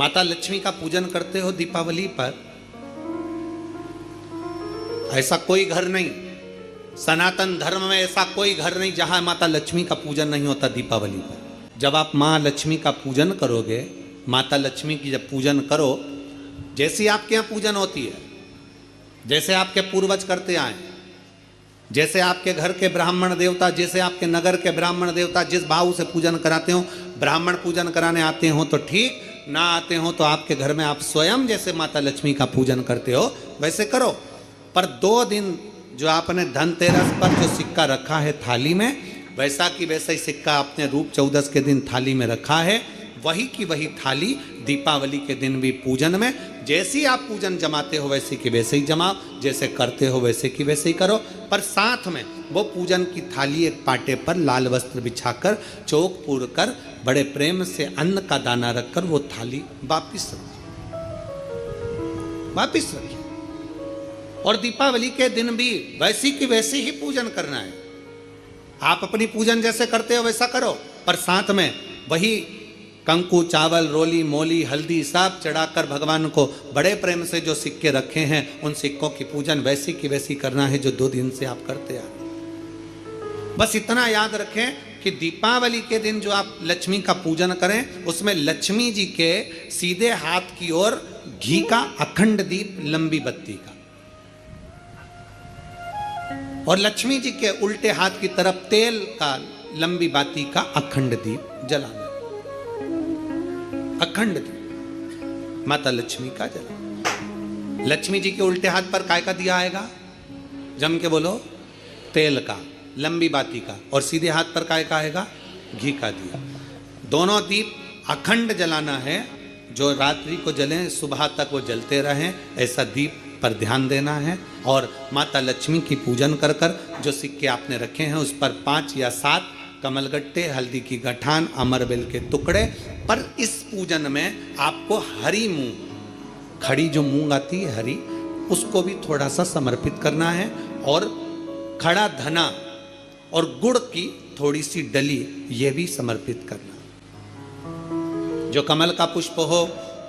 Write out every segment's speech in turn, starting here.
माता लक्ष्मी का पूजन करते हो दीपावली पर, ऐसा कोई घर नहीं, सनातन धर्म में ऐसा कोई घर नहीं जहां माता लक्ष्मी का पूजन नहीं होता दीपावली पर। जब आप माँ लक्ष्मी का पूजन करोगे, माता लक्ष्मी की जब पूजन करो, जैसी आपके यहाँ पूजन होती है, जैसे आपके पूर्वज करते आए, जैसे आपके घर के ब्राह्मण देवता, जैसे आपके नगर के ब्राह्मण देवता जिस भाव से पूजन कराते हो, ब्राह्मण पूजन कराने आते हो तो ठीक, ना आते हो तो आपके घर में आप स्वयं जैसे माता लक्ष्मी का पूजन करते हो वैसे करो। पर 2 दिन जो आपने धनतेरस पर जो सिक्का रखा है थाली में, वैसा की वैसा ही सिक्का आपने रूप 14 के दिन थाली में रखा है, वही की वही थाली दीपावली के दिन भी पूजन में जैसी आप पूजन जमाते हो वैसे की वैसे ही जमाओ, जैसे करते हो वैसे की वैसे ही करो। पर साथ में वो पूजन की थाली एक पाटे पर लाल वस्त्र बिछाकर, चौक पूर कर, बड़े प्रेम से अन्न का दाना रखकर वो थाली वापिस रखिए। और दीपावली के दिन भी वैसी की वैसे ही पूजन करना है। आप अपनी पूजन जैसे करते हो वैसा करो, पर साथ में वही कंकु, चावल, रोली, मोली, हल्दी सब चढ़ाकर भगवान को बड़े प्रेम से जो सिक्के रखे हैं उन सिक्कों की पूजन वैसी की वैसी करना है जो 2 दिन से आप करते आ रहे। बस इतना याद रखें कि दीपावली के दिन जो आप लक्ष्मी का पूजन करें, उसमें लक्ष्मी जी के सीधे हाथ की ओर घी का अखंड दीप, लंबी बत्ती का, और लक्ष्मी जी के उल्टे हाथ की तरफ तेल का, लंबी बाती का अखंड दीप जलाना। अखंड दीप माता लक्ष्मी का जला। लक्ष्मी जी के उल्टे हाथ पर काय का दिया आएगा? जम के बोलो, तेल का, लंबी बाती का, और सीधे हाथ पर काय का आएगा? घी का दिया। दोनों दीप अखंड जलाना है, जो रात्रि को जलें सुबह तक वो जलते रहें, ऐसा दीप पर ध्यान देना है। और माता लक्ष्मी की पूजन कर कर जो सिक्के आपने रखे हैं उस पर 5 या 7 कमलगट्टे, हल्दी की गठान, अमरबेल के टुकड़े। पर इस पूजन में आपको हरी मूंग, खड़ी जो मूंग आती है हरी, उसको भी थोड़ा सा समर्पित करना है, और खड़ा धना और गुड़ की थोड़ी सी डली ये भी समर्पित करना। जो कमल का पुष्प हो,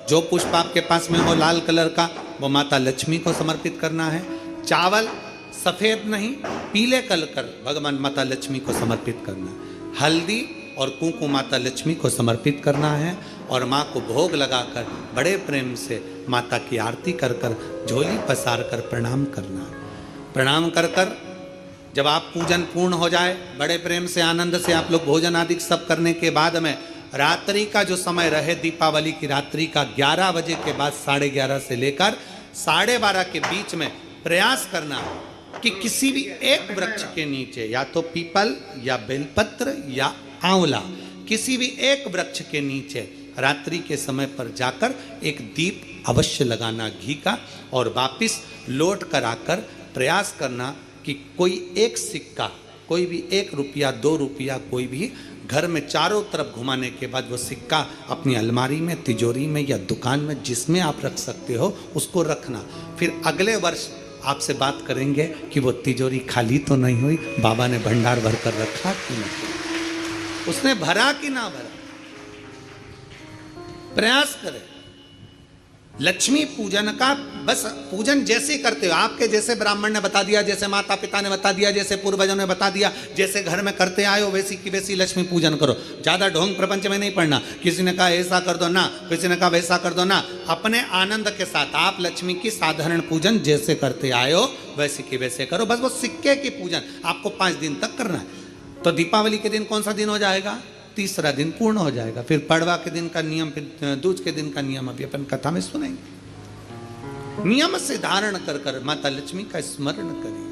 जो पुष्प आपके पास में हो लाल कलर का, वो माता लक्ष्मी को समर्पित करना है। चावल सफ़ेद नहीं, पीले कलर कर भगवान माता लक्ष्मी को समर्पित करना है। हल्दी और कुंकु माता लक्ष्मी को समर्पित करना है, और माँ को भोग लगाकर बड़े प्रेम से माता की आरती कर कर, झोली पसार कर प्रणाम करना है। प्रणाम कर कर जब आप पूजन पूर्ण हो जाए, बड़े प्रेम से आनंद से आप लोग भोजन आदि सब करने के बाद में रात्रि का जो समय रहे, दीपावली की रात्रि का 11 बजे के बाद 11:30 से लेकर 12:30 के बीच में प्रयास करना कि किसी भी एक वृक्ष के नीचे, या तो पीपल या बेलपत्र या आंवला, किसी भी एक वृक्ष के नीचे रात्रि के समय पर जाकर एक दीप अवश्य लगाना घी का, और वापिस लौट कर आकर प्रयास करना कि कोई एक सिक्का, कोई भी 1 रुपया 2 रुपया, कोई भी घर में चारों तरफ घुमाने के बाद वो सिक्का अपनी अलमारी में, तिजोरी में या दुकान में जिसमें आप रख सकते हो उसको रखना। फिर अगले वर्ष आपसे बात करेंगे कि वो तिजोरी खाली तो नहीं हुई, बाबा ने भंडार भर कर रखा कि नहीं, उसने भरा कि ना भरा। प्रयास करें लक्ष्मी पूजन का, बस पूजन जैसे करते हो, आपके जैसे ब्राह्मण ने बता दिया, जैसे माता पिता ने बता दिया, जैसे पूर्वजों ने बता दिया, जैसे घर में करते आए हो वैसी की वैसी लक्ष्मी पूजन करो। ज़्यादा ढोंग प्रपंच में नहीं पड़ना, किसी ने कहा ऐसा कर दो ना, किसी ने कहा वैसा कर दो ना। अपने आनंद के साथ आप लक्ष्मी की साधारण पूजन जैसे करते आए हो वैसी की वैसे करो। बस वो सिक्के की पूजन आपको 5 दिन तक करना है। तो दीपावली के दिन कौन सा दिन हो जाएगा? 3रा दिन पूर्ण हो जाएगा। फिर पड़वा के दिन का नियम, फिर दूज के दिन का नियम अभी अपन कथा में सुनेंगे। नियम से धारण कर कर माता लक्ष्मी का स्मरण करिए।